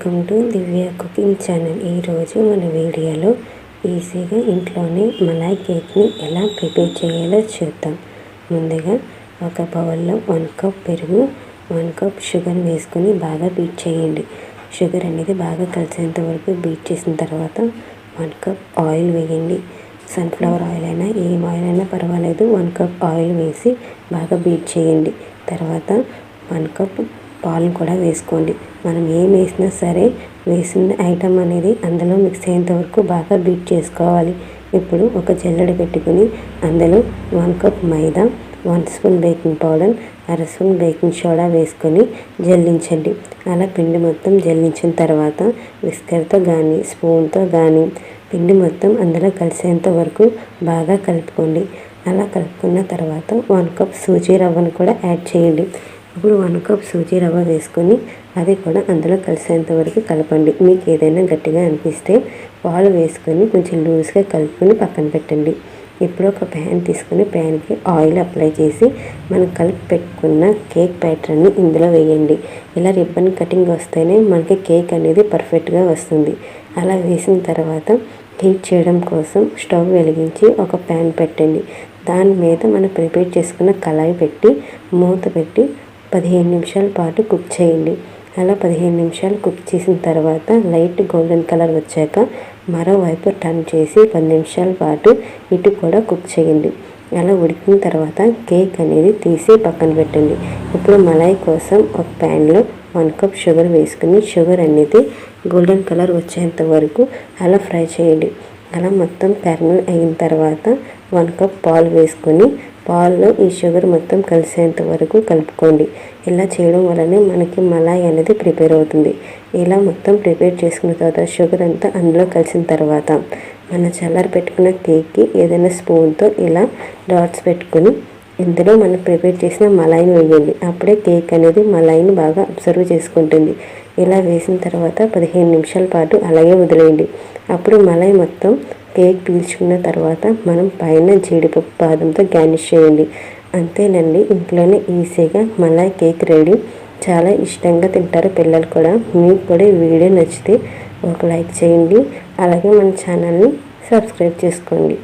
Welcome to Divya cooking channel. ఈరోజు మన వీడియోలో ఈజీగా ఇంట్లోనే మలాయ్ కేక్ని ఎలా ప్రిపేర్ చేయాలో చూద్దాం. ముందుగా ఒక బౌల్లో 1 కప్ పెరుగు, 1 కప్ షుగర్ వేసుకొని బాగా బీట్ చేయండి. షుగర్ అనేది బాగా కలిసేంత వరకు బీట్ చేసిన తర్వాత 1 కప్ ఆయిల్ వేయండి. సన్ఫ్లవర్ ఆయిల్ అయినా ఏం ఆయిల్ అయినా పర్వాలేదు. 1 కప్ ఆయిల్ వేసి బాగా బీట్ చేయండి. తర్వాత 1 కప్ పాలు కూడా వేసుకోండి. మనం ఏం వేసినా సరే వేసిన ఐటమ్ అనేది అందులో మిక్స్ అయ్యేంత వరకు బాగా బీట్ చేసుకోవాలి. ఇప్పుడు ఒక జల్లెడ పెట్టుకుని అందులో 1 కప్ మైదా, 1 spoon baking powder, 1/2 spoon baking soda వేసుకొని జల్లించండి. అలా పిండి మొత్తం జల్లించిన తర్వాత విస్కర్తో కానీ స్పూన్తో కానీ పిండి మొత్తం అందులో కలిసేంత వరకు బాగా కలుపుకోండి. అలా కలుపుకున్న తర్వాత 1 కప్ సూజీ రవ్వను కూడా యాడ్ చేయండి. ఇప్పుడు 1 కప్ సూజీ రవ్వ వేసుకొని అది కూడా అందులో కలిసేంత వరకు కలపండి. మీకు ఏదైనా గట్టిగా అనిపిస్తే పాలు వేసుకొని కొంచెం లూజ్గా కలుపుకొని పక్కన పెట్టండి. ఇప్పుడు ఒక ప్యాన్ తీసుకొని ప్యాన్కి ఆయిల్ అప్లై చేసి మనం కలిపి పెట్టుకున్న కేక్ బ్యాటర్ని ఇందులో వేయండి. ఇలా రిబ్బన్ కటింగ్ వస్తేనే మనకి కేక్ అనేది పర్ఫెక్ట్గా వస్తుంది. అలా వేసిన తర్వాత హీట్ చేయడం కోసం స్టవ్ వెలిగించి ఒక ప్యాన్ పెట్టండి. దాని మీద మనం ప్రిపేర్ చేసుకున్న కళాయి పెట్టి మూత పెట్టి 15 నిమిషాల పాటు కుక్ చేయండి. అలా 15 నిమిషాలు కుక్ చేసిన తర్వాత లైట్ గోల్డెన్ కలర్ వచ్చాక మరోవైపు టర్న్ చేసి 10 నిమిషాల పాటు ఇటు కూడా కుక్ చేయండి. అలా ఉడికిన తర్వాత కేక్ అనేది తీసి పక్కన పెట్టండి. ఇప్పుడు మలాయ్ కోసం ఒక ప్యాన్లో 1 కప్ షుగర్ వేసుకుని షుగర్ అనేది గోల్డెన్ కలర్ వచ్చేంత వరకు అలా ఫ్రై చేయండి. అలా మొత్తం క్యారమెల్ అయిన తర్వాత 1 కప్ పాలు వేసుకొని పాల్లో ఈ షుగర్ మొత్తం కలిసేంత వరకు కలుపుకోండి. ఇలా చేయడం వల్లనే మనకి మలాయ్ అనేది ప్రిపేర్ అవుతుంది. ఇలా మొత్తం ప్రిపేర్ చేసుకున్న తర్వాత షుగర్ అంతా అందులో కలిసిన తర్వాత మన చల్లారి పెట్టుకున్న కేక్కి ఏదైనా స్పూన్తో ఇలా డాట్స్ పెట్టుకొని ఇందులో మనం ప్రిపేర్ చేసిన మలాయిని వేయండి. అప్పుడే కేక్ అనేది మలాయిని బాగా అబ్జర్వ్ చేసుకుంటుంది. ఇలా వేసిన తర్వాత 15 నిమిషాల పాటు అలాగే వదిలేయండి. అప్పుడు మలాయి మొత్తం కేక్ పీల్చుకున్న తర్వాత మనం పైన జీడిపప్పు బాదంతో గార్నిష్ చేయండి. అంతేనండి, ఇంట్లోనే ఈజీగా మలాయ్ కేక్ రెడీ. చాలా ఇష్టంగా తింటారు పిల్లలు కూడా. మీకు కూడా ఈ వీడియో నచ్చితే ఒక లైక్ చేయండి. అలాగే మన ఛానల్ని సబ్స్క్రైబ్ చేసుకోండి.